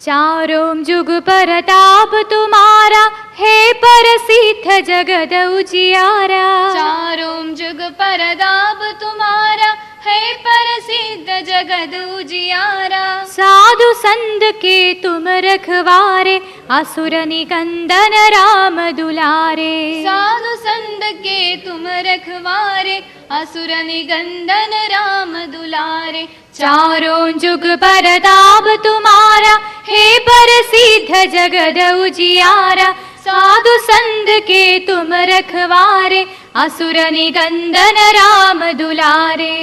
चारों जुग परताप तुम्हारा, हे परसिद्ध जगत उजियारा। चारों जुग परताप तुम्हारा, हे परसिद्ध जगत उजियारा। साधु संत के तुम रखवारे, असुर निकंदन राम दुलारे। साधु संत के तुम रखवारे, असुर निकंदन राम दुलारे। चारों जुग परताप तुम्हारा, हे परसिद्ध जगत उजियारा। साधु संत के तुम रखवारे, असुर निकंदन राम दुलारे।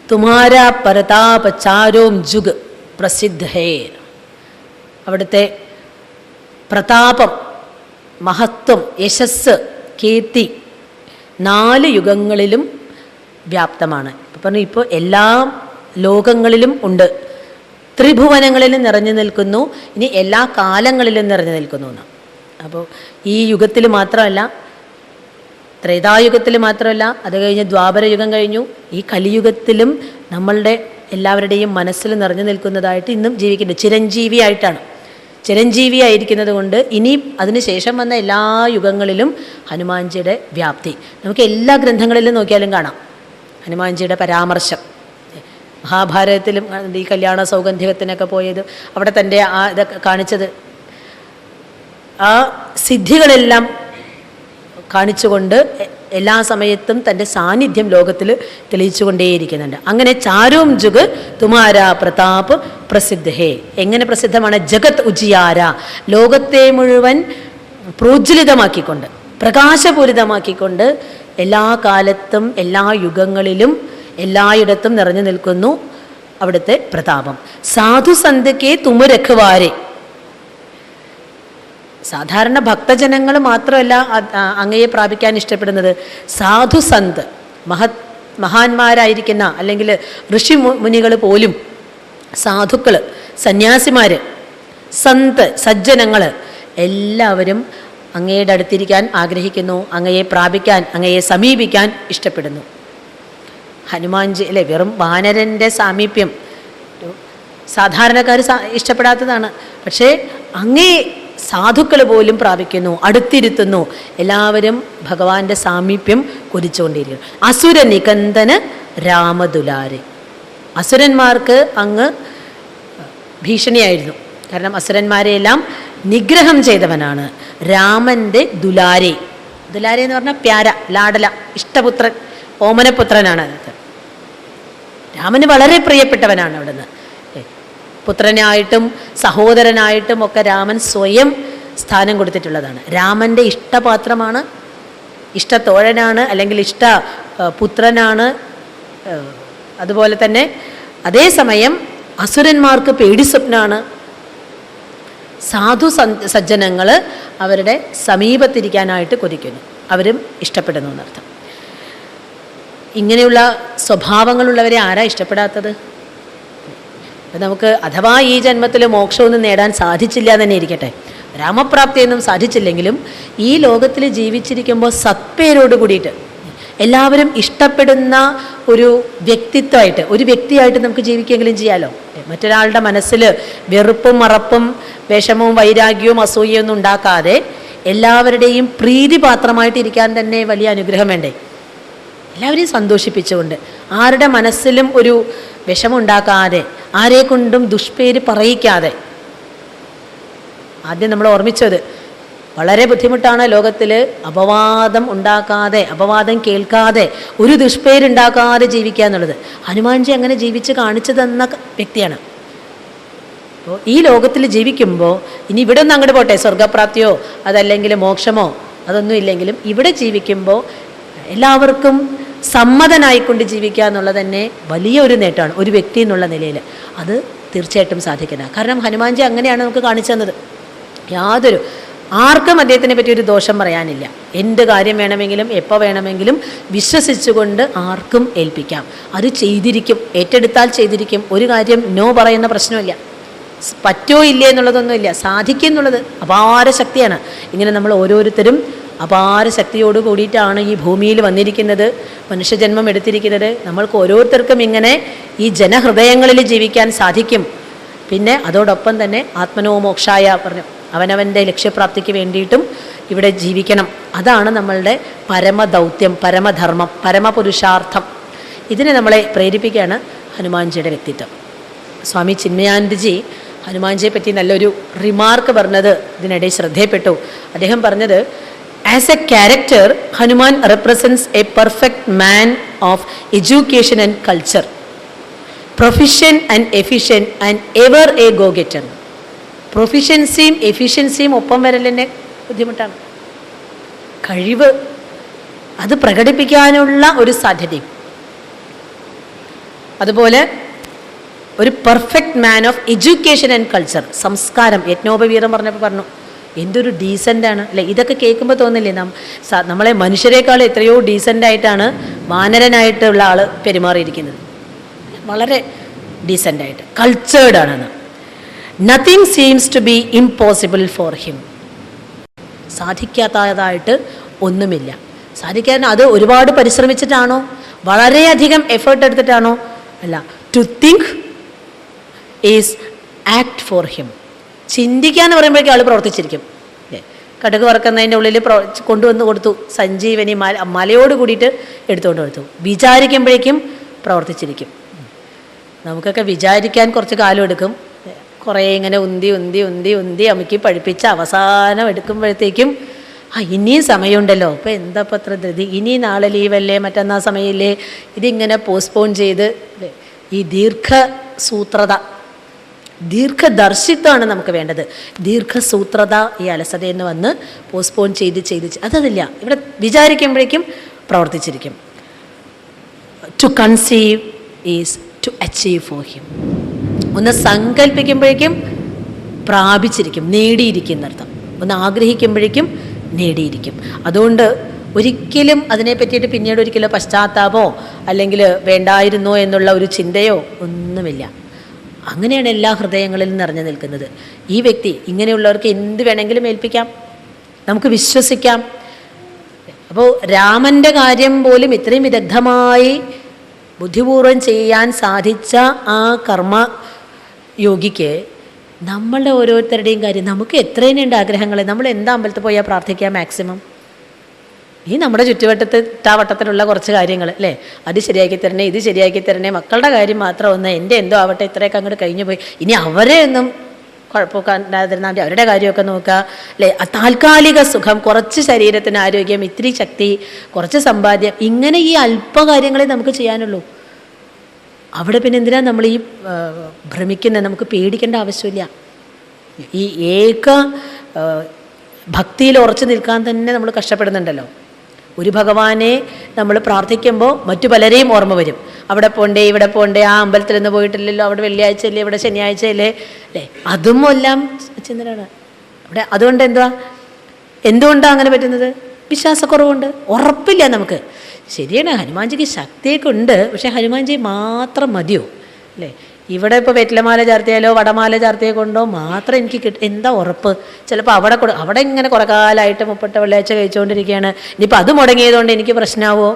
तुम्हारा परताप चारों जुग प्रसिद्ध है. അവിടുത്തെ പ്രതാപം, മഹത്വം, യശസ്, കീർത്തി 4 യുഗങ്ങളിലും വ്യാപ്തമാണ്. പറഞ്ഞു ഇപ്പോൾ എല്ലാ ലോകങ്ങളിലും ഉണ്ട്, ത്രിഭുവനങ്ങളിലും നിറഞ്ഞു നിൽക്കുന്നു, ഇനി എല്ലാ കാലങ്ങളിലും നിറഞ്ഞു നിൽക്കുന്നു എന്ന്. അപ്പോൾ ഈ യുഗത്തിൽ മാത്രമല്ല, ത്രേതായുഗത്തിൽ മാത്രമല്ല, അത് കഴിഞ്ഞ് ദ്വാപരയുഗം കഴിഞ്ഞു, ഈ കലിയുഗത്തിലും നമ്മളുടെ എല്ലാവരുടെയും മനസ്സിൽ നിറഞ്ഞു നിൽക്കുന്നതായിട്ട് ഇന്നും ജീവിക്കുന്നുണ്ട്. ചിരഞ്ജീവിയായിട്ടാണ്, ചിരഞ്ജീവിയായിരിക്കുന്നത് കൊണ്ട് ഇനി അതിനുശേഷം വന്ന എല്ലാ യുഗങ്ങളിലും ഹനുമാൻജിയുടെ വ്യാപ്തി നമുക്ക് എല്ലാ ഗ്രന്ഥങ്ങളിലും നോക്കിയാലും കാണാം. ഹനുമാൻജിയുടെ പരാമർശം മഹാഭാരതത്തിലും ഈ കല്യാണ സൗഗന്ധികത്തിനൊക്കെ പോയത് അവിടെ തൻ്റെ ആ ഇതൊക്കെ കാണിച്ചത്, ആ സിദ്ധികളെല്ലാം കാണിച്ചുകൊണ്ട് എല്ലാ സമയത്തും തൻ്റെ സാന്നിധ്യം ലോകത്തിൽ തെളിയിച്ചുകൊണ്ടേയിരിക്കുന്നുണ്ട്. അങ്ങനെ ചാരോം ജുഗ് തുമാരാ പ്രതാപ് പ്രസിദ്ധ ഹേ. എങ്ങനെ പ്രസിദ്ധമാണ്? ജഗത് ഉജിയാര, ലോകത്തെ മുഴുവൻ പ്രോജ്വലിതമാക്കിക്കൊണ്ട്, പ്രകാശപൂരിതമാക്കിക്കൊണ്ട് എല്ലാ കാലത്തും എല്ലാ യുഗങ്ങളിലും എല്ലായിടത്തും നിറഞ്ഞു നിൽക്കുന്നു അവിടുത്തെ പ്രതാപം. സാധു സന്ധ്യക്കെ തുമ രഖ്വാരെ. സാധാരണ ഭക്തജനങ്ങൾ മാത്രമല്ല അങ്ങയെ പ്രാപിക്കാൻ ഇഷ്ടപ്പെടുന്നത്, സാധുസന്ത് മഹാന്മാരായിരിക്കുന്ന അല്ലെങ്കിൽ ഋഷി മുനികൾ പോലും, സാധുക്കൾ, സന്യാസിമാർ, സന്ത് സജ്ജനങ്ങൾ എല്ലാവരും അങ്ങയുടെ അടുത്തിരിക്കാൻ ആഗ്രഹിക്കുന്നു, അങ്ങയെ പ്രാപിക്കാൻ, അങ്ങയെ സമീപിക്കാൻ ഇഷ്ടപ്പെടുന്നു. ഹനുമാൻജി അല്ലേ, വെറും വാനരൻ്റെ സാമീപ്യം സാധാരണക്കാർ ഇഷ്ടപ്പെടാത്തതാണ്. പക്ഷേ അങ്ങേ സാധുക്കൾ പോലും പ്രാപിക്കുന്നു, അടുത്തിരുത്തുന്നു, എല്ലാവരും ഭഗവാന്റെ സാമീപ്യം കൊതിച്ചുകൊണ്ടിരിക്കുന്നു. അസുര നികന്ദന രാമദുലാരെ. അസുരന്മാർക്ക് അങ്ങ് ഭീഷണിയായിരുന്നു, കാരണം അസുരന്മാരെയെല്ലാം നിഗ്രഹം ചെയ്തവനാണ്. രാമൻ്റെ ദുലാരെ, ദുലാരെ എന്ന് പറഞ്ഞാൽ പ്യാര, ലാടല, ഇഷ്ടപുത്രൻ, ഓമനപുത്രനാണ്. അതൊക്കെ രാമന് വളരെ പ്രിയപ്പെട്ടവനാണ്. അവിടുന്ന് പുത്രനായിട്ടും സഹോദരനായിട്ടും ഒക്കെ രാമൻ സ്വയം സ്ഥാനം കൊടുത്തിട്ടുള്ളതാണ്. രാമൻ്റെ ഇഷ്ടപാത്രമാണ്, ഇഷ്ടത്തോഴനാണ്, അല്ലെങ്കിൽ ഇഷ്ട പുത്രനാണ്. അതുപോലെ തന്നെ അതേസമയം അസുരന്മാർക്ക് പേടിസ്വപ്നാണ്. സാധു സജ്ജനങ്ങൾ അവരുടെ സമീപത്തിരിക്കാനായിട്ട് കൊതിക്കുന്നു, അവരും ഇഷ്ടപ്പെടുന്നു എന്നർത്ഥം. ഇങ്ങനെയുള്ള സ്വഭാവങ്ങളുള്ളവരെ ആരാ ഇഷ്ടപ്പെടാത്തത്? നമുക്ക് അഥവാ ഈ ജന്മത്തിൽ മോക്ഷമൊന്നും നേടാൻ സാധിച്ചില്ല തന്നെ ഇരിക്കട്ടെ, രാമപ്രാപ്തിയൊന്നും സാധിച്ചില്ലെങ്കിലും ഈ ലോകത്തിൽ ജീവിച്ചിരിക്കുമ്പോൾ സത്പേരോട് കൂടിയിട്ട് എല്ലാവരും ഇഷ്ടപ്പെടുന്ന ഒരു വ്യക്തിത്വമായിട്ട്, ഒരു വ്യക്തിയായിട്ട് നമുക്ക് ജീവിക്കുകയെങ്കിലും ചെയ്യാമല്ലോ. മറ്റൊരാളുടെ മനസ്സിൽ വെറുപ്പും മറപ്പും വിഷമവും വൈരാഗ്യവും അസൂയയും ഒന്നും ഉണ്ടാക്കാതെ എല്ലാവരുടെയും പ്രീതിപാത്രമായിട്ടിരിക്കാൻ തന്നെ വലിയ അനുഗ്രഹം വേണ്ടേ? എല്ലാവരെയും സന്തോഷിപ്പിച്ചുകൊണ്ട്, ആരുടെ മനസ്സിലും ഒരു വിഷമുണ്ടാക്കാതെ, ആരെ കൊണ്ടും ദുഷ്പേര് പറയിക്കാതെ. ആദ്യം നമ്മൾ ഓർമ്മിച്ചത് വളരെ ബുദ്ധിമുട്ടാണ് ലോകത്തിൽ അപവാദം ഉണ്ടാക്കാതെ, അപവാദം കേൾക്കാതെ, ഒരു ദുഷ്പേരുണ്ടാക്കാതെ ജീവിക്കുക എന്നുള്ളത്. ഹനുമാൻജി അങ്ങനെ ജീവിച്ച് കാണിച്ചു തന്ന വ്യക്തിയാണ്. അപ്പോൾ ഈ ലോകത്തിൽ ജീവിക്കുമ്പോൾ ഇനി ഇവിടെ ഒന്നും അങ്ങോട്ട് പോട്ടെ, സ്വർഗപ്രാപ്തിയോ അതല്ലെങ്കിൽ മോക്ഷമോ അതൊന്നും ഇല്ലെങ്കിലും ഇവിടെ ജീവിക്കുമ്പോൾ എല്ലാവർക്കും സമ്മതനായിക്കൊണ്ട് ജീവിക്കുക എന്നുള്ളത് തന്നെ വലിയൊരു നേട്ടമാണ് ഒരു വ്യക്തി എന്നുള്ള നിലയിൽ. അത് തീർച്ചയായിട്ടും സാധിക്കുന്നത്. കാരണം ഹനുമാൻജി അങ്ങനെയാണ് നമുക്ക് കാണിച്ചു തന്നത്. ആർക്കും അദ്ദേഹത്തിനെ പറ്റി ഒരു ദോഷം പറയാനില്ല. എന്ത് കാര്യം വേണമെങ്കിലും എപ്പോൾ വേണമെങ്കിലും വിശ്വസിച്ചുകൊണ്ട് ആർക്കും ഏൽപ്പിക്കാം. അത് ചെയ്തിരിക്കും, ഏറ്റെടുത്താൽ ചെയ്തിരിക്കും. ഒരു കാര്യം നോ പറയുന്ന പ്രശ്നമില്ല, പറ്റോ ഇല്ലേ എന്നുള്ളതൊന്നുമില്ല, സാധിക്കും എന്നുള്ളത് അപാര ശക്തിയാണ്. ഇങ്ങനെ നമ്മൾ ഓരോരുത്തരും അപാര ശക്തിയോട് കൂടിയിട്ടാണ് ഈ ഭൂമിയിൽ വന്നിരിക്കുന്നത്, മനുഷ്യജന്മം എടുത്തിരിക്കുന്നത്. നമ്മൾക്ക് ഓരോരുത്തർക്കും ഇങ്ങനെ ഈ ജനഹൃദയങ്ങളിൽ ജീവിക്കാൻ സാധിക്കും പിന്നെ അതോടൊപ്പം തന്നെ ആത്മനോ മോക്ഷായ പറഞ്ഞു, അവനവൻ്റെ ലക്ഷ്യപ്രാപ്തിക്ക് വേണ്ടിയിട്ടും ഇവിടെ ജീവിക്കണം. അതാണ് നമ്മളുടെ പരമദൗത്യം, പരമധർമ്മം, പരമപുരുഷാർത്ഥം. ഇതിനെ നമ്മളെ പ്രേരിപ്പിക്കുകയാണ് ഹനുമാൻജിയുടെ വ്യക്തിത്വം. സ്വാമി ചിന്മയാനന്ദജി ഹനുമാൻജിയെ പറ്റി നല്ലൊരു റിമാർക്ക് പറഞ്ഞത് ഇതിനിടെ ശ്രദ്ധയപ്പെട്ടു. അദ്ദേഹം പറഞ്ഞത്, as a character Hanuman represents a perfect man of education and culture, proficient and efficient and ever a go getter. പ്രൊഫിഷ്യൻസിയും എഫിഷ്യൻസിയും ഒപ്പം വരലിനെ ബുദ്ധിമുട്ടാണ്. കഴിവ് അത് പ്രകടിപ്പിക്കാനുള്ള ഒരു സാധ്യതയും, അതുപോലെ ഒരു perfect man of education and culture, സംസ്കാരം, യജ്ഞോപവീതം പറഞ്ഞപ്പോൾ പറഞ്ഞു എന്തൊരു ഡീസൻ്റാണ് അല്ലേ. ഇതൊക്കെ കേൾക്കുമ്പോൾ തോന്നില്ലേ നമ്മളെ മനുഷ്യരെക്കാൾ എത്രയോ ഡീസൻ്റായിട്ടാണ് വാനരനായിട്ടുള്ള ആൾ പെരുമാറിയിരിക്കുന്നത്. വളരെ ഡീസൻ്റായിട്ട്, കൾച്ചേർഡാണെന്ന്. Nothing seems to be impossible for him. സാധിക്കാത്തതായിട്ട് ഒന്നുമില്ല. സാധിക്കാൻ അത് ഒരുപാട് പരിശ്രമിച്ചിട്ടാണോ, വളരെയധികം എഫേർട്ട് എടുത്തിട്ടാണോ? അല്ല. To think is act for him. ചിന്തിക്കാന്ന് പറയുമ്പോഴേക്കും ആൾ പ്രവർത്തിച്ചിരിക്കും അല്ലേ. കടുക് വറക്കുന്നതിൻ്റെ ഉള്ളിൽ കൊണ്ടുവന്ന് കൊടുത്തു, സഞ്ജീവനി മലയോട് കൂടിയിട്ട് എടുത്തുകൊണ്ട് കൊടുത്തു. വിചാരിക്കുമ്പോഴേക്കും പ്രവർത്തിച്ചിരിക്കും. നമുക്കൊക്കെ വിചാരിക്കാൻ കുറച്ച് കാലം എടുക്കും. കുറേ ഇങ്ങനെ ഉന്തി ഉന്തി ഉന്തി ഉന്തി അമുക്കി പഴിപ്പിച്ച് അവസാനം എടുക്കുമ്പോഴത്തേക്കും ഇനിയും സമയമുണ്ടല്ലോ, അപ്പോൾ എന്താ ഇപ്പം അത്ര ധൃതി, ഇനി നാളെ ലീവല്ലേ, മറ്റന്നാ സമയമില്ലേ, ഇതിങ്ങനെ പോസ്റ്റ്പോൺ ചെയ്ത്. ഈ ദീർഘസൂത്രത, ദീർഘദർശിത്വമാണ് നമുക്ക് വേണ്ടത്. ദീർഘസൂത്രത ഈ അലസതയെന്ന് വന്ന് പോസ്റ്റ്പോൺ ചെയ്ത് അതല്ല. ഇവിടെ വിചാരിക്കുമ്പോഴേക്കും പ്രവർത്തിച്ചിരിക്കും. To conceive is to achieve for him. ഒന്ന് സങ്കല്പിക്കുമ്പോഴേക്കും പ്രാപിച്ചിരിക്കും, നേടിയിരിക്കുന്നർത്ഥം. ഒന്ന് ആഗ്രഹിക്കുമ്പോഴേക്കും നേടിയിരിക്കും. അതുകൊണ്ട് ഒരിക്കലും അതിനെ പറ്റിയിട്ട് പിന്നീട് ഒരിക്കലും പശ്ചാത്താപമോ അല്ലെങ്കിൽ വേണ്ടായിരുന്നോ എന്നുള്ള ഒരു ചിന്തയോ ഒന്നുമില്ല. അങ്ങനെയാണ് എല്ലാ ഹൃദയങ്ങളിലും നിറഞ്ഞു നിൽക്കുന്നത്. ഈ വ്യക്തി ഇങ്ങനെയുള്ളവർക്ക് എന്ത് വേണമെങ്കിലും ഏൽപ്പിക്കാം, നമുക്ക് വിശ്വസിക്കാം. അപ്പോൾ രാമൻ്റെ കാര്യം പോലും ഇത്രയും വിദഗ്ധമായി ബുദ്ധിപൂർവം ചെയ്യാൻ സാധിച്ച ആ കർമ്മ യോഗിക്ക് നമ്മളുടെ ഓരോരുത്തരുടെയും കാര്യം, നമുക്ക് എത്രയുണ്ട് ആഗ്രഹങ്ങൾ. നമ്മൾ എന്താ അമ്പലത്തിൽ പോയാൽ പ്രാർത്ഥിക്കുക മാക്സിമം? ഈ നമ്മുടെ ചുറ്റുവട്ടത്തിലുള്ള കുറച്ച് കാര്യങ്ങൾ അല്ലേ, അത് ശരിയാക്കി തരണേ, ഇത് ശരിയാക്കി തരണേ, മക്കളുടെ കാര്യം മാത്രം ഒന്ന്, എൻ്റെ എന്തോ ആവട്ടെ, ഇത്രയൊക്കെ അങ്ങോട്ട് കഴിഞ്ഞു പോയി, ഇനി അവരെ ഒന്നും കുഴപ്പമില്ലാതിരുന്നാൽ മതി, അവരുടെ കാര്യമൊക്കെ നോക്കുക അല്ലേ. താൽക്കാലിക സുഖം, കുറച്ച് ശരീരത്തിന് ആരോഗ്യം, ഇത്തിരി ശക്തി, കുറച്ച് സമ്പാദ്യം, ഇങ്ങനെ ഈ അല്പകാര്യങ്ങളെ നമുക്ക് ചെയ്യാനുള്ളൂ. അവിടെ പിന്നെ എന്തിനാ നമ്മൾ ഈ ഭ്രമിക്കുന്നത്? നമുക്ക് പേടിക്കേണ്ട ആവശ്യമില്ല. ഈ ഏക ഭക്തിയിൽ ഉറച്ചു നിൽക്കാൻ തന്നെ നമ്മൾ കഷ്ടപ്പെടുന്നുണ്ടല്ലോ. ഒരു ഭഗവാനെ നമ്മൾ പ്രാർത്ഥിക്കുമ്പോൾ മറ്റു പലരെയും ഓർമ്മ വരും. അവിടെ പോണ്ടേ, ഇവിടെ പോണ്ടേ, ആ അമ്പലത്തിൽ നിന്ന് പോയിട്ടില്ലല്ലോ, അവിടെ വെള്ളിയാഴ്ച അല്ലേ, ഇവിടെ ശനിയാഴ്ച അല്ലേ അല്ലേ, അതും എല്ലാം ചിന്തനാണ് അവിടെ. അതുകൊണ്ട് എന്തുകൊണ്ടാണ് അങ്ങനെ പറ്റുന്നത്? വിശ്വാസക്കുറവുണ്ട്, ഉറപ്പില്ല നമുക്ക്. ശരിയാണ്, ഹനുമാൻജിക്ക് ശക്തിയൊക്കെ ഉണ്ട്, പക്ഷെ ഹനുമാൻജി മാത്രം മതിയോ അല്ലേ? ഇവിടെ ഇപ്പോൾ വെറ്റിലമാല ചാർത്തിയാലോ വടമാല ചാർത്തിയെ കൊണ്ടോ മാത്രം എനിക്ക് എന്താ ഉറപ്പ്? ചിലപ്പോൾ അവിടെ ഇങ്ങനെ കുറേ കാലമായിട്ട് 30 വെള്ളിയാഴ്ച കഴിച്ചുകൊണ്ടിരിക്കുകയാണ്, ഇനിയിപ്പോൾ അത് മുടങ്ങിയതുകൊണ്ട് എനിക്ക് പ്രശ്നമാവോ?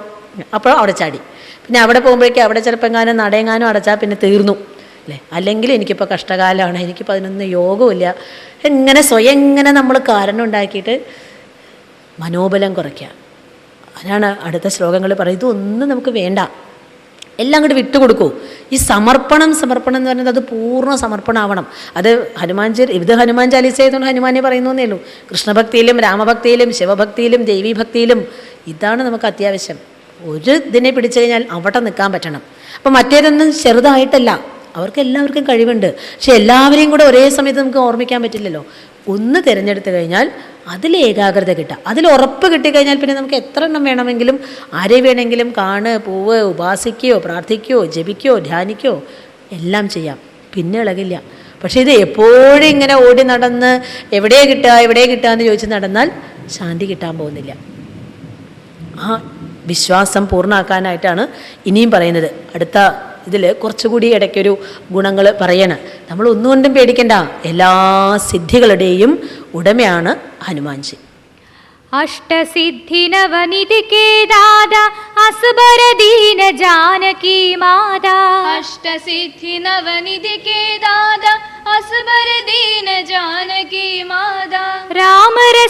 അപ്പോൾ അവിടെ ചാടി. പിന്നെ അവിടെ പോകുമ്പോഴേക്കും അവിടെ ചിലപ്പോൾ എങ്ങാനും നടയെങ്ങാനും അടച്ചാൽ പിന്നെ തീർന്നു അല്ലേ. അല്ലെങ്കിൽ എനിക്കിപ്പോൾ കഷ്ടകാലമാണ്, എനിക്കിപ്പോൾ അതിനൊന്നും യോഗമില്ല. സ്വയം ഇങ്ങനെ നമ്മൾ കാരണം ഉണ്ടാക്കിയിട്ട് മനോബലം കുറയ്ക്കുക. അതിനാണ് അടുത്ത ശ്ലോകങ്ങൾ പറയും, ഇതൊന്നും നമുക്ക് വേണ്ട, എല്ലാം അങ്ങോട്ട് വിട്ടുകൊടുക്കൂ. ഈ സമർപ്പണം എന്ന് പറയുന്നത് അത് പൂർണ്ണ സമർപ്പണമാവണം. അത് ഹനുമാൻ ചാലീസ ആയതുകൊണ്ട് ഹനുമാനെ പറയുന്നേ ഉള്ളൂ. കൃഷ്ണഭക്തിയിലും രാമഭക്തിയിലും ശിവഭക്തിയിലും ദേവീഭക്തിയിലും ഇതാണ് നമുക്ക് അത്യാവശ്യം. ഒരു ഇതിനെ പിടിച്ചു കഴിഞ്ഞാൽ അവിടെ നിൽക്കാൻ പറ്റണം. അപ്പം മറ്റേതൊന്നും ചെറുതായിട്ടല്ല, എല്ലാവർക്കും കഴിവുണ്ട്. പക്ഷെ എല്ലാവരെയും കൂടെ ഒരേ സമയത്ത് നമുക്ക് ഓർമ്മിക്കാൻ പറ്റില്ലല്ലോ. ഒന്ന് തിരഞ്ഞെടുത്ത് കഴിഞ്ഞാൽ അതിൽ ഏകാഗ്രത കിട്ടുക, അതിൽ ഉറപ്പ് കിട്ടിക്കഴിഞ്ഞാൽ പിന്നെ നമുക്ക് എത്ര എണ്ണം വേണമെങ്കിലും ആരെ വേണമെങ്കിലും പോവ് ഉപാസിക്കുകയോ പ്രാർത്ഥിക്കുകയോ ജപിക്കുകയോ ധ്യാനിക്കുകയോ എല്ലാം ചെയ്യാം, പിന്നെ ഇളകില്ല. പക്ഷേ ഇത് എപ്പോഴും ഇങ്ങനെ ഓടി നടന്ന് എവിടെ കിട്ടുക എന്ന് ചോദിച്ച് നടന്നാൽ ശാന്തി കിട്ടാൻ പോകുന്നില്ല. ആ വിശ്വാസം പൂർണ്ണമാക്കാനായിട്ടാണ് ഇനിയും പറയുന്നത്. അടുത്ത ഇതിൽ കുറച്ചുകൂടി ഇടയ്ക്കൊരു ഗുണങ്ങൾ പറയണം. നമ്മൾ ഒന്നുകൊണ്ടും പേടിക്കണ്ട, എല്ലാ സിദ്ധികളുടെയും ഉടമയാണ് ഹനുമാൻജി. अष्टसिद्धि नवनिधि के दादा असबर दीन जानकी माता। अष्टसिद्धि नवनिधि के दादा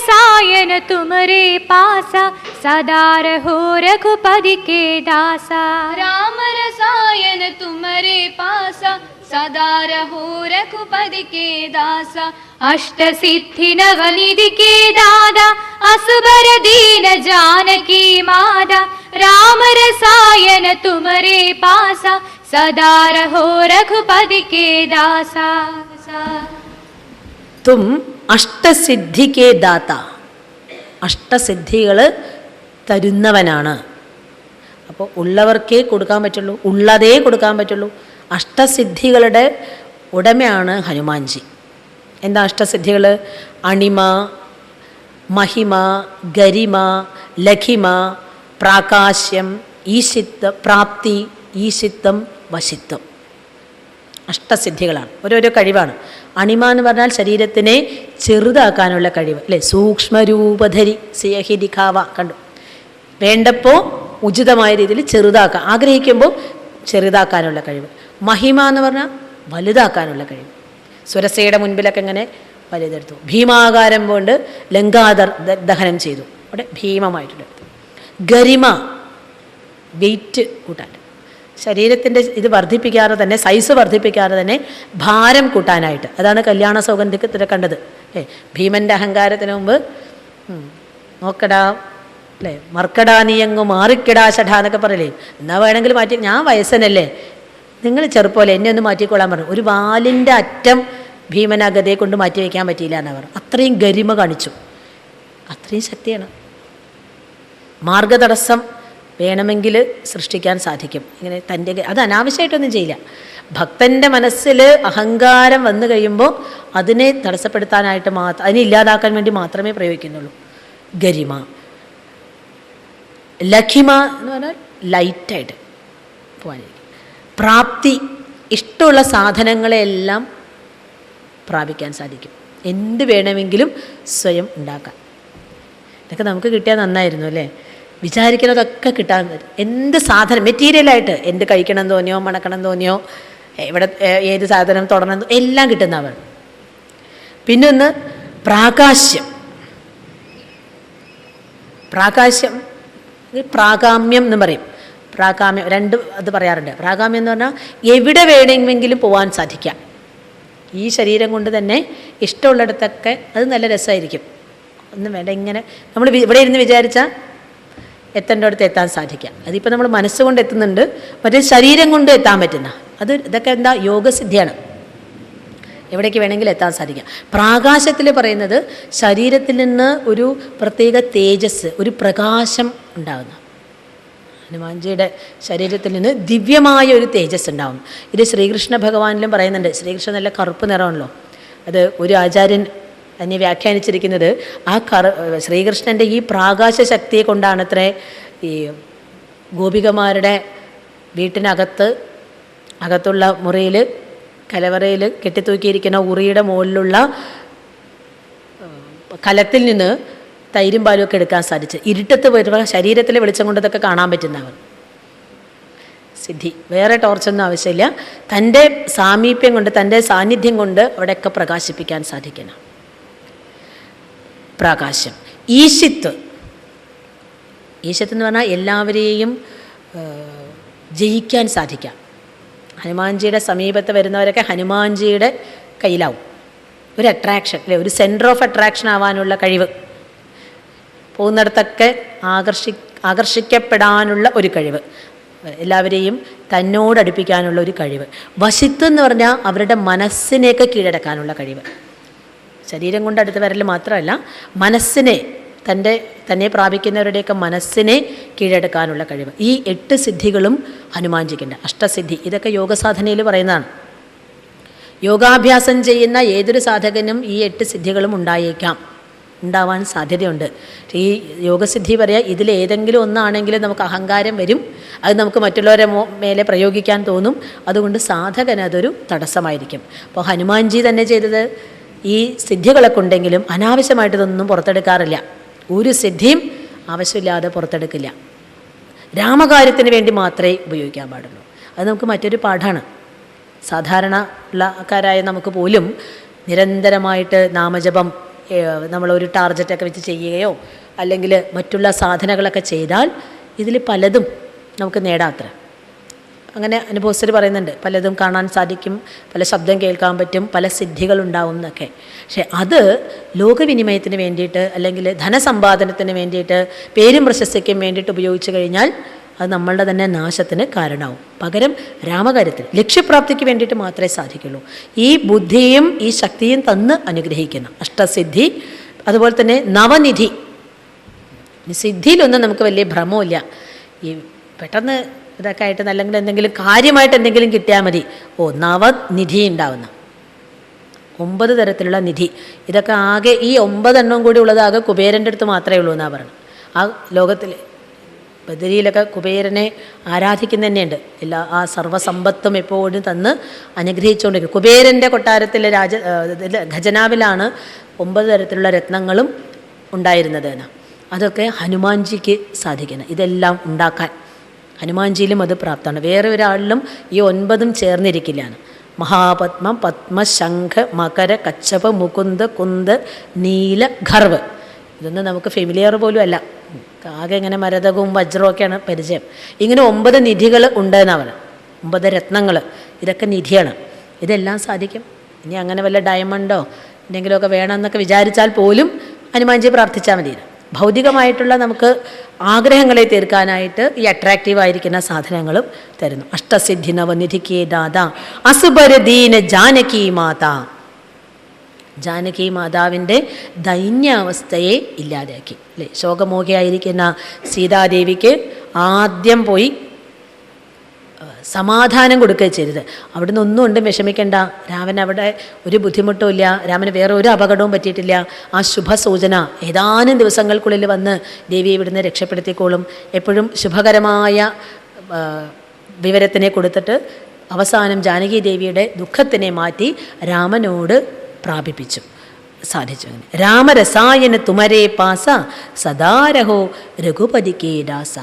रसायन तुमरे पासा, सदा रहो रघुपति के दासा। राम रसायन तुम्हारे पासा, सदा रहो रघुपति के दासा। अष्ट सिद्धि नवनिधि के दादा, असबर दीन जानकी मादा। राम रसायन तुमरे पासा, सदा रहो रघुपति के दासा। തും അഷ്ടസിദ്ധിക്കേ ദാത, അഷ്ടസിദ്ധികൾ തരുന്നവനാണ്. അപ്പോൾ ഉള്ളവർക്കേ കൊടുക്കാൻ പറ്റുള്ളൂ, ഉള്ളതേ കൊടുക്കാൻ പറ്റുള്ളൂ. അഷ്ടസിദ്ധികളുടെ ഉടമയാണ് ഹനുമാൻജി. എന്താ അഷ്ടസിദ്ധികൾ? അണിമ, മഹിമ, ഗരിമ, ലഘിമ, പ്രാകാശ്യം, ഈശിത്വം, പ്രാപ്തി, ഈശിത്വം, വശിത്വം. അഷ്ടസിദ്ധികളാണ്, ഓരോരോ കഴിവാണ്. അണിമ എന്ന് പറഞ്ഞാൽ ശരീരത്തിനെ ചെറുതാക്കാനുള്ള കഴിവ് അല്ലേ? സൂക്ഷ്മരൂപധരി സിയഹിരിഖാവ കണ്ടു. വേണ്ടപ്പോൾ ഉചിതമായ രീതിയിൽ ചെറുതാക്കാൻ, ആഗ്രഹിക്കുമ്പോൾ ചെറുതാക്കാനുള്ള കഴിവ്. മഹിമ എന്ന് പറഞ്ഞാൽ വലുതാക്കാനുള്ള കഴിവ്. സുരസയുടെ മുൻപിലൊക്കെ ഇങ്ങനെ വലുതെടുത്തു. ഭീമാകാരം കൊണ്ട് ലങ്കാദർ ദഹനം ചെയ്തു, അവിടെ ഭീമമായിട്ടുണ്ട്. ഗരിമ, വെയിറ്റ് കൂട്ടാൻ, ശരീരത്തിൻ്റെ ഇത് വർദ്ധിപ്പിക്കാതെ തന്നെ, സൈസ് വർദ്ധിപ്പിക്കാതെ തന്നെ ഭാരം കൂട്ടാനായിട്ട്. അതാണ് കല്യാണ സൗഗന്ധികത്തിൽ കണ്ടത് ഭീമൻ്റെ അഹങ്കാരത്തിന് മുമ്പ് നോക്കടാ അല്ലേ, മർക്കടാ നീയങ്ങ് മാറിക്കിടാ ഷഠാ എന്നൊക്കെ പറയലേ. എന്നാ വേണമെങ്കിൽ മാറ്റി, ഞാൻ വയസ്സനല്ലേ, നിങ്ങൾ ചെറുപ്പമല്ലേ, എന്നെ ഒന്ന് മാറ്റിക്കൊള്ളാൻ പറഞ്ഞു. ഒരു വാലിൻ്റെ അറ്റം ഭീമന ഗതയെ കൊണ്ട് മാറ്റി വയ്ക്കാൻ പറ്റിയില്ല എന്നാണ് പറഞ്ഞു. അത്രയും ഗരിമ കാണിച്ചു, അത്രയും ശക്തിയാണ്. മാർഗതടസ്സം വേണമെങ്കിൽ സൃഷ്ടിക്കാൻ സാധിക്കും. ഇങ്ങനെ തൻ്റെ അത് അനാവശ്യമായിട്ടൊന്നും ചെയ്യില്ല. ഭക്തൻ്റെ മനസ്സിൽ അഹങ്കാരം വന്നു കഴിയുമ്പോൾ അതിനെ തടസ്സപ്പെടുത്താനായിട്ട് അതിനെ ഇല്ലാതാക്കാൻ വേണ്ടി മാത്രമേ പ്രയോഗിക്കുന്നുള്ളൂ. ഗരിമ. ലഘിമ എന്ന് പറഞ്ഞാൽ ലൈറ്റായിട്ട് പോകാനിരിക്കും. പ്രാപ്തി, ഇഷ്ടമുള്ള സാധനങ്ങളെല്ലാം പ്രാപിക്കാൻ സാധിക്കും. എന്ത് വേണമെങ്കിലും സ്വയം ഉണ്ടാക്കാൻ. ഇതൊക്കെ നമുക്ക് കിട്ടിയാൽ നന്നായിരുന്നു അല്ലേ? വിചാരിക്കുന്നതൊക്കെ കിട്ടാൻ പറ്റും. എന്ത് സാധനം മെറ്റീരിയലായിട്ട് എന്ത് കഴിക്കണം തോന്നിയോ, മണക്കണം തോന്നിയോ, ഇവിടെ ഏത് സാധനം തൊടണം എല്ലാം കിട്ടുന്നവർ. പിന്നൊന്ന് പ്രാകാശ്യം. പ്രാകാശ്യം, പ്രാകാമ്യം എന്ന് പറയും. പ്രാകാമ്യം രണ്ട് അത് പറയാറുണ്ട്. പ്രാകാമ്യം എന്ന് പറഞ്ഞാൽ എവിടെ വേണമെങ്കിലും പോകാൻ സാധിക്കാം. ഈ ശരീരം കൊണ്ട് തന്നെ ഇഷ്ടമുള്ളിടത്തൊക്കെ അത് നല്ല രസമായിരിക്കും. ഒന്നും വേണ്ട, ഇങ്ങനെ നമ്മൾ ഇവിടെ ഇരുന്ന് വിചാരിച്ചാൽ എത്തേണ്ടടുത്ത് എത്താൻ സാധിക്കാം. അതിപ്പോൾ നമ്മൾ മനസ്സുകൊണ്ട് എത്തുന്നുണ്ട്, മറ്റേ ശരീരം കൊണ്ട് എത്താൻ പറ്റുന്ന ഇതൊക്കെ എന്താ യോഗസിദ്ധിയാണ്. എവിടേക്ക് വേണമെങ്കിലും എത്താൻ സാധിക്കാം. പ്രാകാശത്തിൽ പറയുന്നത് ശരീരത്തിൽ നിന്ന് ഒരു പ്രത്യേക തേജസ്, ഒരു പ്രകാശം ഉണ്ടാകുന്ന. ഹനുമാൻജിയുടെ ശരീരത്തിൽ നിന്ന് ദിവ്യമായ ഒരു തേജസ് ഉണ്ടാകും. ഇത് ശ്രീകൃഷ്ണ ഭഗവാനിലും പറയുന്നുണ്ട്. ശ്രീകൃഷ്ണൻ നല്ല കറുപ്പ് നിറമാണല്ലോ. അത് ഒരു ആചാര്യൻ തന്നെ വ്യാഖ്യാനിച്ചിരിക്കുന്നത് ആ ശ്രീകൃഷ്ണൻ്റെ ഈ പ്രാകാശ ശക്തിയെ കൊണ്ടാണത്രേ ഈ ഗോപികമാരുടെ അകത്തുള്ള മുറിയിൽ, കലവറയിൽ കെട്ടിത്തൂക്കിയിരിക്കുന്ന ഉറിയുടെ മുകളിലുള്ള കലത്തിൽ നിന്ന് തൈരും പാലും ഒക്കെ എടുക്കാൻ സാധിച്ചു. ഇരുട്ടത്ത് വരുമ്പോൾ ശരീരത്തിലെ വെളിച്ചം കൊണ്ട് ഇതൊക്കെ കാണാൻ പറ്റുന്നവർ സിദ്ധി. വേറെ ടോർച്ചൊന്നും ആവശ്യമില്ല. തൻ്റെ സാമീപ്യം കൊണ്ട്, തൻ്റെ സാന്നിധ്യം കൊണ്ട് അവിടെയൊക്കെ പ്രകാശിപ്പിക്കാൻ സാധിക്കണം. പ്രകാശം. ഈശിത്ത്. ഈശത്ത് എന്ന് പറഞ്ഞാൽ എല്ലാവരെയും ജയിക്കാൻ സാധിക്കാം. ഹനുമാൻജിയുടെ സമീപത്ത് വരുന്നവരൊക്കെ ഹനുമാൻജിയുടെ കയ്യിലാവും. ഒരു അട്രാക്ഷൻ അല്ലേ, ഒരു സെൻറ്റർ ഓഫ് അട്രാക്ഷൻ ആവാനുള്ള കഴിവ്, പോകുന്നിടത്തൊക്കെ ആകർഷിക്കപ്പെടാനുള്ള ഒരു കഴിവ്, എല്ലാവരെയും തന്നോടടുപ്പിക്കാനുള്ള ഒരു കഴിവ്. വശിത്വം എന്ന് പറഞ്ഞാൽ അവരുടെ മനസ്സിനെയൊക്കെ കീഴടക്കാനുള്ള കഴിവ്. ശരീരം കൊണ്ട് അടുത്ത് വരൽ മാത്രമല്ല, മനസ്സിനെ തന്നെ പ്രാപിക്കുന്നവരുടെയൊക്കെ മനസ്സിനെ കീഴടക്കാനുള്ള കഴിവ്. ഈ 8 സിദ്ധികളും ഹനുമാൻജിക്കുണ്ട്. അഷ്ടസിദ്ധി ഇതൊക്കെ യോഗസാധനയിൽ പറയുന്നതാണ്. യോഗാഭ്യാസം ചെയ്യുന്ന ഏതൊരു സാധകനും ഈ 8 സിദ്ധികളും ഉണ്ടാവാൻ സാധ്യതയുണ്ട്. ഈ യോഗസിദ്ധി പറയാം, ഇതിലേതെങ്കിലും ഒന്നാണെങ്കിലും നമുക്ക് അഹങ്കാരം വരും, അത് നമുക്ക് മറ്റുള്ളവരെ മേലെ പ്രയോഗിക്കാൻ തോന്നും. അതുകൊണ്ട് സാധകന് അതൊരു തടസ്സമായിരിക്കും. അപ്പോൾ ഹനുമാൻജി തന്നെ ചെയ്തത് ഈ സിദ്ധികളൊക്കെ ഉണ്ടെങ്കിലും അനാവശ്യമായിട്ടതൊന്നും പുറത്തെടുക്കാറില്ല. ഒരു സിദ്ധിയും ആവശ്യമില്ലാതെ പുറത്തെടുക്കില്ല. രാമകാര്യത്തിന് വേണ്ടി മാത്രമേ ഉപയോഗിക്കാൻ പാടുള്ളൂ. അത് നമുക്ക് മറ്റൊരു പാഠമാണ്. സാധാരണ ഉള്ളക്കാരായ നമുക്ക് പോലും നിരന്തരമായിട്ട് നാമജപം നമ്മളൊരു ടാർഗറ്റൊക്കെ വെച്ച് ചെയ്യുകയോ അല്ലെങ്കിൽ മറ്റുള്ള സാധനങ്ങളൊക്കെ ചെയ്താൽ ഇതിൽ പലതും നമുക്ക് നേടാത്ര. അങ്ങനെ അനുഭവസ്ഥർ പറയുന്നുണ്ട്, പലതും കാണാൻ സാധിക്കും, പല ശബ്ദം കേൾക്കാൻ പറ്റും, പല സിദ്ധികളുണ്ടാവും എന്നൊക്കെ. പക്ഷെ അത് ലോകവിനിമയത്തിന് വേണ്ടിയിട്ട് അല്ലെങ്കിൽ ധനസമ്പാദനത്തിന് വേണ്ടിയിട്ട് പേരും പ്രശസ്തിക്കും വേണ്ടിയിട്ട് ഉപയോഗിച്ച് കഴിഞ്ഞാൽ അത് നമ്മളുടെ തന്നെ നാശത്തിന് കാരണമാവും. പകരം രാമകാര്യത്തിൽ ലക്ഷ്യപ്രാപ്തിക്ക് വേണ്ടിയിട്ട് മാത്രമേ സാധിക്കുള്ളൂ. ഈ ബുദ്ധിയും ഈ ശക്തിയും തന്ന് അനുഗ്രഹിക്കുന്ന അഷ്ടസിദ്ധി, അതുപോലെ തന്നെ നവനിധി. സിദ്ധിയിലൊന്നും നമുക്ക് വലിയ ഭ്രമമില്ല. ഈ പെട്ടെന്ന് ഇതൊക്കെ ആയിട്ട് അല്ലെങ്കിൽ എന്തെങ്കിലും കാര്യമായിട്ട് എന്തെങ്കിലും കിട്ടിയാൽ മതി. നവനിധി ഉണ്ടാവുന്ന 9 തരത്തിലുള്ള നിധി. ഇതൊക്കെ ആകെ ഈ 9 എണ്ണം കൂടി ഉള്ളത് ആകെ കുബേരൻ്റെ അടുത്ത് മാത്രമേ ഉള്ളൂ എന്നാണ് പറയുന്നത്. ആ ലോകത്തിൽ ബദരിയിലൊക്കെ കുബേരനെ ആരാധിക്കുന്ന തന്നെയുണ്ട്. ആ സർവ്വസമ്പത്തും എപ്പോഴും തന്ന് അനുഗ്രഹിച്ചുകൊണ്ടിരിക്കും. കുബേരൻ്റെ കൊട്ടാരത്തിലെ ഖജനാവിലാണ് 9 തരത്തിലുള്ള രത്നങ്ങളും ഉണ്ടായിരുന്നത് എന്ന്. അതൊക്കെ ഹനുമാൻജിക്ക് സാധിക്കണം ഇതെല്ലാം ഉണ്ടാക്കാൻ. ഹനുമാൻജിയിലും അത് പ്രാപ്തമാണ്. വേറെ ഒരാളിലും ഈ 9 ചേർന്നിരിക്കില്ലാണ്. മഹാപത്മം, പത്മ, ശംഖ്, മകര, കച്ചപ, മുകുന്ദ, കുന്ദ, നീല, ഖർവ്. ഇതൊന്നും നമുക്ക് ഫെമിലിയർ പോലും അല്ല. ആകെ ഇങ്ങനെ മരതകവും വജ്രവും ഒക്കെയാണ് പരിചയം. ഇങ്ങനെ 9 നിധികൾ ഉണ്ട് എന്നാണ്, 9 രത്നങ്ങൾ. ഇതൊക്കെ നിധിയാണ്. ഇതെല്ലാം സാധിക്കും. ഇനി അങ്ങനെ വല്ല ഡയമണ്ടോ എന്തെങ്കിലുമൊക്കെ വേണമെന്നൊക്കെ വിചാരിച്ചാൽ പോലും ഹനുമാൻജിയെ പ്രാർത്ഥിച്ചാൽ മതി. ഭൗതികമായിട്ടുള്ള നമുക്ക് ആഗ്രഹങ്ങളെ തീർക്കാനായിട്ട് ഈ അട്രാക്റ്റീവായിരിക്കുന്ന സാധനങ്ങളും തരുന്നു. അഷ്ടസിദ്ധി നവനിധിക്കേ ദാത അസുബരദീന ജാനകി മാതാ. ജാനകി മാതാവിൻ്റെ ദൈന്യാവസ്ഥയെ ഇല്ലാതാക്കി അല്ലേ. ശോകമോഹിയായിരിക്കുന്ന സീതാദേവിക്ക് ആദ്യം പോയി സമാധാനം കൊടുക്കുക ചെയ്തത്. അവിടുന്ന് ഒന്നും കൊണ്ടും വിഷമിക്കേണ്ട, രാമൻ അവിടെ ഒരു ബുദ്ധിമുട്ടും ഇല്ല, രാമന് വേറെ ഒരു അപകടവും പറ്റിയിട്ടില്ല. ആ ശുഭസൂചന ഏതാനും ദിവസങ്ങൾക്കുള്ളിൽ വന്ന് ദേവിയെ ഇവിടുന്ന് രക്ഷപ്പെടുത്തിക്കോളും. എപ്പോഴും ശുഭകരമായ വിവരത്തിനെ കൊടുത്തിട്ട് അവസാനം ജാനകി ദേവിയുടെ ദുഃഖത്തിനെ മാറ്റി രാമനോട് പ്രാപിപ്പിച്ചു സാധിച്ചു. രാമരസായന തുമരേ പാസ സദാരഹോ രഘുപതിക്കേ ദാസ.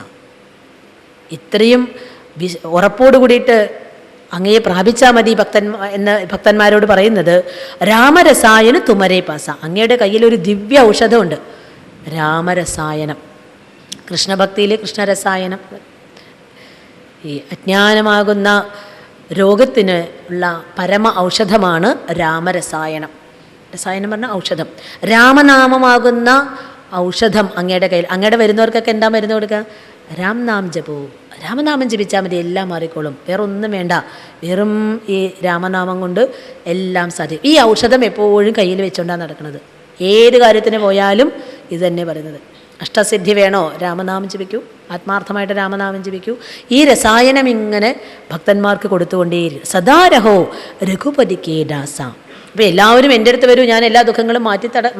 ഇത്രയും ഉറപ്പോട് കൂടിയിട്ട് അങ്ങയെ പ്രാപിച്ചാൽ മതി ഭക്തന്മാരോട് പറയുന്നത്. രാമരസായന തുമരേ പാസ. അങ്ങയുടെ കയ്യിലൊരു ദിവ്യ ഔഷധമുണ്ട്, രാമരസായനം. കൃഷ്ണഭക്തിയിൽ കൃഷ്ണരസായനം. ഈ അജ്ഞാനമാകുന്ന രോഗത്തിന് ഉള്ള പരമ ഔഷധമാണ് രാമരസായനം. രസായനം പറഞ്ഞാൽ ഔഷധം. രാമനാമമാകുന്ന ഔഷധം അങ്ങയുടെ കയ്യിൽ. അങ്ങയുടെ വരുന്നവർക്കൊക്കെ എന്താ മരുന്ന് കൊടുക്കുക? രാംനാം ജപോ. രാമനാമം ജപിച്ചാൽ മതി, എല്ലാം മാറിക്കോളും. വേറെ ഒന്നും വേണ്ട. വെറും ഈ രാമനാമം കൊണ്ട് എല്ലാം സാധിക്കും. ഈ ഔഷധം എപ്പോഴും കയ്യിൽ വെച്ചുകൊണ്ടാണ് നടക്കുന്നത്. ഏത് കാര്യത്തിന് പോയാലും ഇത് തന്നെ പറയുന്നത്. അഷ്ടസിദ്ധി വേണോ? രാമനാമം ജപിക്കൂ, ആത്മാർത്ഥമായിട്ട് രാമനാമം ജപിക്കൂ. ഈ രസായനം ഇങ്ങനെ ഭക്തന്മാർക്ക് കൊടുത്തുകൊണ്ടേയിരിക്കും. സദാരഹോ രഘുപതിക്കേ ദാസ. അപ്പോൾ എല്ലാവരും എൻ്റെ അടുത്ത് വരൂ, ഞാൻ എല്ലാ ദുഃഖങ്ങളും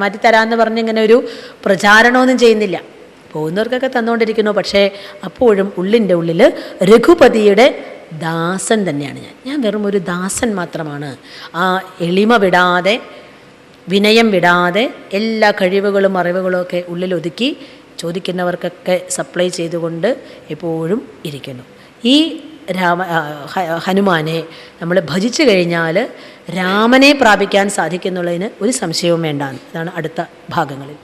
മാറ്റിത്തരാമെന്ന് പറഞ്ഞ് ഇങ്ങനെ ഒരു പ്രചാരണമൊന്നും ചെയ്യുന്നില്ല. പോകുന്നവർക്കൊക്കെ തന്നുകൊണ്ടിരിക്കുന്നു. പക്ഷേ അപ്പോഴും ഉള്ളിൻ്റെ ഉള്ളിൽ രഘുപതിയുടെ ദാസൻ തന്നെയാണ് ഞാൻ വെറും ഒരു ദാസൻ മാത്രമാണ്. ആ എളിമ വിടാതെ, വിനയം വിടാതെ, എല്ലാ കഴിവുകളും അറിവുകളും ഒക്കെ ഉള്ളിലൊതുക്കി ചോദിക്കുന്നവർക്കൊക്കെ സപ്ലൈ ചെയ്തുകൊണ്ട് എപ്പോഴും ഇരിക്കുന്നു. ഈ ഹനുമാനെ നമ്മൾ ഭജിച്ചു കഴിഞ്ഞാൽ രാമനെ പ്രാപിക്കാൻ സാധിക്കുന്നുള്ളതിന് ഒരു സംശയവും വേണ്ട. ഇതാണ് അടുത്ത ഭാഗങ്ങളിൽ.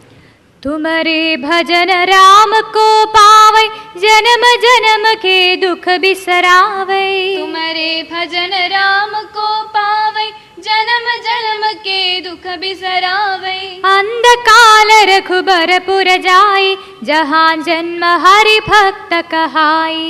तुमरे भजन राम को पावै, जन्म जन्म के दुख बिसरावै. तुमरे भजन राम को पावै, जन्म जन्म के दुख बिसरावै. अंधकाल रघुबर पुर जाई, जहाँ जन्म हरि भक्त कहाई.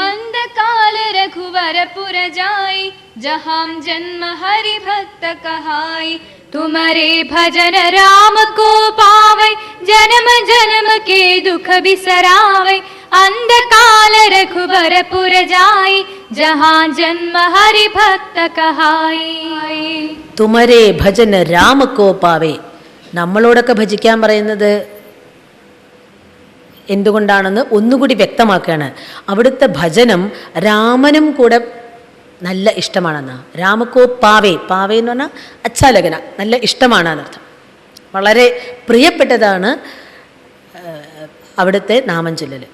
अंधकाल रघुबर पुर जाई, जहाँ जन्म हरि भक्त कहाई. तुमरे भजन राम को पावै, जन्म जन्म के दुख बिसरावै. अंधकाल रघुबर पुर जाई, जहाँ जन्म हरि भक्त कहाई. തുമരേ ഭജന രാമക്കോ പാവേ. നമ്മളോടൊക്കെ ഭജിക്കാൻ പറയുന്നത് എന്തുകൊണ്ടാണെന്ന് ഒന്നുകൂടി വ്യക്തമാക്കുകയാണ്. അവിടുത്തെ ഭജനം രാമനും കൂടെ നല്ല ഇഷ്ടമാണെന്നാ. രാമക്കോ പാവേ. പാവേ എന്ന് പറഞ്ഞാൽ അച്ഛാലകന, നല്ല ഇഷ്ടമാണെന്നർത്ഥം. വളരെ പ്രിയപ്പെട്ടതാണ് അവിടുത്തെ നാമം ചൊല്ലൽ.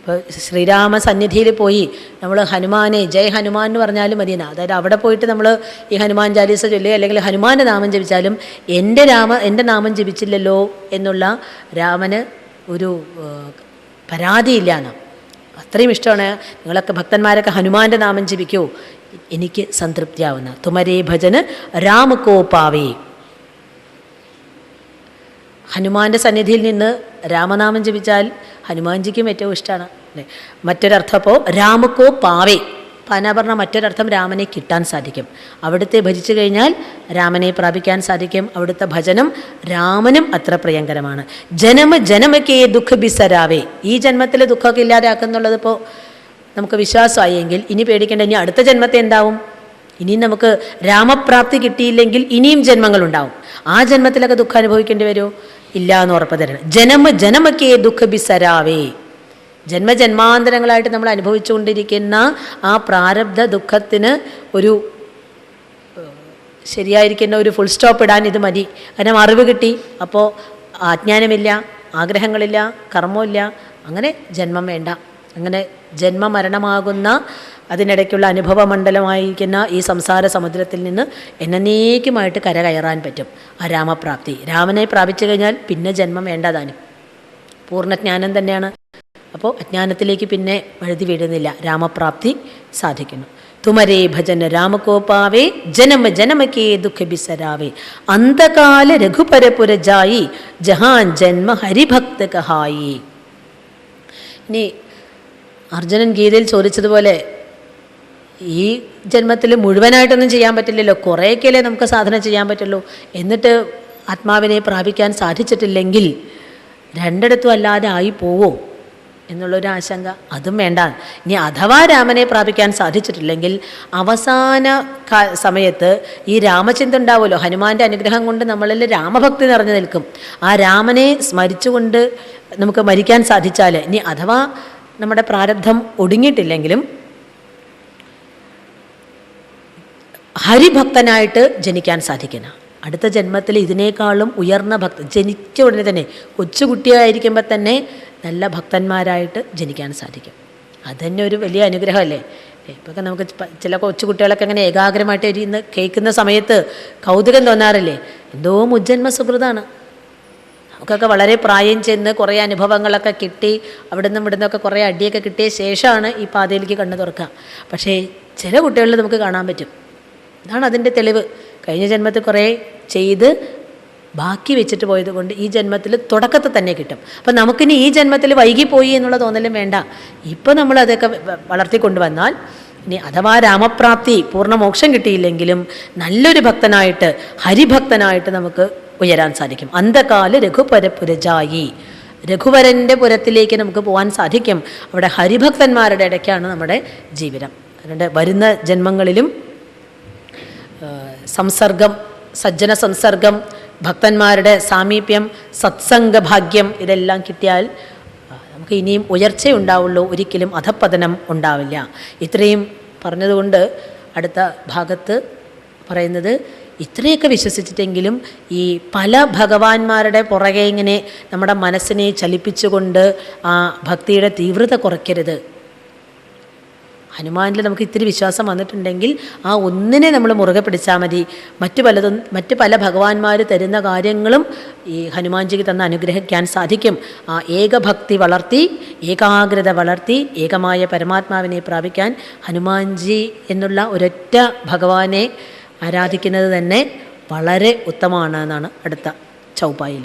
ഇപ്പോൾ ശ്രീരാമ സന്നിധിയിൽ പോയി നമ്മൾ ഹനുമാനെ ജയ് ഹനുമാൻ എന്ന് പറഞ്ഞാലും മതിയെന്നാ. അതായത് അവിടെ പോയിട്ട് നമ്മൾ ഈ ഹനുമാൻ ചാലീസ ചൊല്ലുക അല്ലെങ്കിൽ ഹനുമാൻ്റെ നാമം ജപിച്ചാലും എൻ്റെ നാമം ജപിച്ചില്ലല്ലോ എന്നുള്ള രാമന് ഒരു പരാതിയില്ല എന്ന്. അത്രയും ഇഷ്ടമാണ്. നിങ്ങളൊക്കെ ഭക്തന്മാരൊക്കെ ഹനുമാൻ്റെ നാമം ജപിക്കൂ, എനിക്ക് സംതൃപ്തിയാവുന്ന. തുമരേ ഭജന് രാമ കോ പാവേ. ഹനുമാൻ്റെ സന്നിധിയിൽ നിന്ന് രാമനാമം ജപിച്ചാൽ ഹനുമാൻജിക്കും ഏറ്റവും ഇഷ്ടമാണ് അല്ലേ. മറ്റൊരർത്ഥം അപ്പോൾ രാമക്കോ പാവേ, പാന പറഞ്ഞ മറ്റൊരർത്ഥം രാമനെ കിട്ടാൻ സാധിക്കും. അവിടുത്തെ ഭജിച്ചു കഴിഞ്ഞാൽ രാമനെ പ്രാപിക്കാൻ സാധിക്കും. അവിടുത്തെ ഭജനം രാമനും അത്ര പ്രിയങ്കരമാണ്. ജനമക്കേ ദുഃഖ ബിസരാവേ. ഈ ജന്മത്തിൽ ദുഃഖമൊക്കെ ഇല്ലാതാക്കുന്നുള്ളത് ഇപ്പോൾ നമുക്ക് വിശ്വാസമായെങ്കിൽ ഇനി പേടിക്കേണ്ട. ഇനി അടുത്ത ജന്മത്തെ എന്താവും? ഇനിയും നമുക്ക് രാമപ്രാപ്തി കിട്ടിയില്ലെങ്കിൽ ഇനിയും ജന്മങ്ങളുണ്ടാവും. ആ ജന്മത്തിലൊക്കെ ദുഃഖം അനുഭവിക്കേണ്ടി വരുമോ? ഇല്ല എന്ന് ഉറപ്പ് തരണം. ജനമക്കേ ദുഃഖ ബിസരാവേ. ജന്മജന്മാന്തരങ്ങളായിട്ട് നമ്മൾ അനുഭവിച്ചുകൊണ്ടിരിക്കുന്ന ആ പ്രാരബ്ധ ദുഃഖത്തിന് ഒരു ശരിയായിരിക്കുന്ന ഒരു ഫുൾ സ്റ്റോപ്പ് ഇടാൻ ഇത് മതി. കാരണം അറിവ് കിട്ടി, അപ്പോൾ അജ്ഞാനമില്ല, ആഗ്രഹങ്ങളില്ല, കർമ്മമില്ല, അങ്ങനെ ജന്മം വേണ്ട. അങ്ങനെ ജന്മമരണമാകുന്ന അതിനിടയ്ക്കുള്ള അനുഭവമണ്ഡലമായിരിക്കുന്ന ഈ സംസാര സമുദ്രത്തിൽ നിന്ന് എന്നേക്കുമായിട്ട് കരകയറാൻ പറ്റും. ആ രാമപ്രാപ്തി, രാമനെ പ്രാപിച്ചു കഴിഞ്ഞാൽ പിന്നെ ജന്മം വേണ്ടതാനും. പൂർണ്ണജ്ഞാനം തന്നെയാണ്. അപ്പോൾ അജ്ഞാനത്തിലേക്ക് പിന്നെ വഴുതി വീഴുന്നില്ല, രാമപ്രാപ്തി സാധിക്കുന്നു. തുമരേ ഭജന രാമകോപാവേ ജനമക്കേ ദുഃഖ ബിസരാവേ അന്തകാല രഘുപരപുര ജായി ജഹാൻ ജന്മ ഹരിഭക്ത കഹായി. ഇനി അർജുനൻ ഗീതയിൽ ചോദിച്ചതുപോലെ ഈ ജന്മത്തിൽ മുഴുവനായിട്ടൊന്നും ചെയ്യാൻ പറ്റില്ലല്ലോ, കുറേയൊക്കെയല്ലേ നമുക്ക് സാധന ചെയ്യാൻ പറ്റുള്ളൂ. എന്നിട്ട് ആത്മാവിനെ പ്രാപിക്കാൻ സാധിച്ചിട്ടില്ലെങ്കിൽ രണ്ടിടത്തും അല്ലാതെ ആയി പോവോ എന്നുള്ളൊരു ആശങ്ക, അതും വേണ്ട. ഇനി അഥവാ രാമനെ പ്രാപിക്കാൻ സാധിച്ചിട്ടില്ലെങ്കിൽ അവസാന സമയത്ത് ഈ രാമചിന്ത ഉണ്ടാവുമല്ലോ. ഹനുമാന്റെ അനുഗ്രഹം കൊണ്ട് നമ്മളിൽ രാമഭക്തി നിറഞ്ഞു നിൽക്കും. ആ രാമനെ സ്മരിച്ചുകൊണ്ട് നമുക്ക് മരിക്കാൻ സാധിച്ചാൽ, ഇനി അഥവാ നമ്മുടെ പ്രാരബ്ധം ഒടുങ്ങിയിട്ടില്ലെങ്കിലും ഹരിഭക്തനായിട്ട് ജനിക്കാൻ സാധിക്കണം. അടുത്ത ജന്മത്തിൽ ഇതിനേക്കാളും ഉയർന്ന ജനിച്ച ഉടനെ തന്നെ കൊച്ചുകുട്ടിയായിരിക്കുമ്പോൾ തന്നെ നല്ല ഭക്തന്മാരായിട്ട് ജനിക്കാൻ സാധിക്കും. അതുതന്നെ ഒരു വലിയ അനുഗ്രഹമല്ലേ. ഇപ്പൊക്കെ നമുക്ക് ചില കൊച്ചുകുട്ടികളൊക്കെ അങ്ങനെ ഏകാഗ്രമായിട്ട് ഇരുന്ന് കേൾക്കുന്ന സമയത്ത് കൗതുകം തോന്നാറില്ലേ? എന്തോ മുജ്ജന്മ സുഹൃതാണ്. നമുക്കൊക്കെ വളരെ പ്രായം ചെന്ന് കുറേ അനുഭവങ്ങളൊക്കെ കിട്ടി, അവിടെ നിന്നും ഇവിടെ നിന്നൊക്കെ കുറേ അടിയൊക്കെ കിട്ടിയ ശേഷമാണ് ഈ പാതയിലേക്ക് കണ്ണു തുറക്കുക. പക്ഷേ ചില കുട്ടികളിൽ നമുക്ക് കാണാൻ പറ്റും. ഇതാണ് അതിൻ്റെ തെളിവ്. കഴിഞ്ഞ ജന്മത്തിൽ കുറേ ചെയ്ത് ബാക്കി വെച്ചിട്ട് പോയത് കൊണ്ട് ഈ ജന്മത്തിൽ തുടക്കത്തിൽ തന്നെ കിട്ടും. അപ്പം നമുക്കിനി ഈ ജന്മത്തിൽ വൈകിപ്പോയി എന്നുള്ള തോന്നലും വേണ്ട. ഇപ്പം നമ്മൾ അതൊക്കെ വളർത്തിക്കൊണ്ടുവന്നാൽ ഇനി അഥവാ രാമപ്രാപ്തി പൂർണ്ണ മോക്ഷം കിട്ടിയില്ലെങ്കിലും നല്ലൊരു ഭക്തനായിട്ട് ഹരിഭക്തനായിട്ട് നമുക്ക് ഉയരാൻ സാധിക്കും. അന്തകാല രഘുപരപുരജായി, രഘുവരൻ്റെ പുരത്തിലേക്ക് നമുക്ക് പോകാൻ സാധിക്കും. അവിടെ ഹരിഭക്തന്മാരുടെ ഇടയ്ക്കാണ് നമ്മുടെ ജീവിതം. അതുകൊണ്ട് വരുന്ന ജന്മങ്ങളിലും സംസർഗം, സജ്ജന സംസർഗം, ഭക്തന്മാരുടെ സാമീപ്യം, സത്സംഗഭാഗ്യം ഇതെല്ലാം കിട്ടിയാൽ നമുക്ക് ഇനിയും ഉയർച്ചയുണ്ടാവുള്ളൂ, ഒരിക്കലും അധപ്പതനം ഉണ്ടാവില്ല. ഇത്രയും പറഞ്ഞതുകൊണ്ട് അടുത്ത ഭാഗത്ത് പറയുന്നത് ഇത്രയൊക്കെ വിശ്വസിച്ചിട്ടെങ്കിലും ഈ പല ഭഗവാന്മാരുടെ പുറകെ ഇങ്ങനെ നമ്മുടെ മനസ്സിനെ ചലിപ്പിച്ചുകൊണ്ട് ആ ഭക്തിയുടെ തീവ്രത കുറയ്ക്കരുത്. ഹനുമാനിൽ നമുക്ക് ഇത്തിരി വിശ്വാസം വന്നിട്ടുണ്ടെങ്കിൽ ആ ഒന്നിനെ നമ്മൾ മുറുകെ പിടിച്ചാൽ മതി. മറ്റു പല ഭഗവാന്മാർ തരുന്ന കാര്യങ്ങളും ഈ ഹനുമാൻജിക്ക് തന്ന് അനുഗ്രഹിക്കാൻ സാധിക്കും. ആ ഏകഭക്തി വളർത്തി, ഏകാഗ്രത വളർത്തി ഏകമായ പരമാത്മാവിനെ പ്രാപിക്കാൻ ഹനുമാൻജി എന്നുള്ള ഒരൊറ്റ ഭഗവാനെ ആരാധിക്കുന്നത് തന്നെ വളരെ ഉത്തമമാണ് എന്നാണ് അടുത്ത ചൗപായിൽ.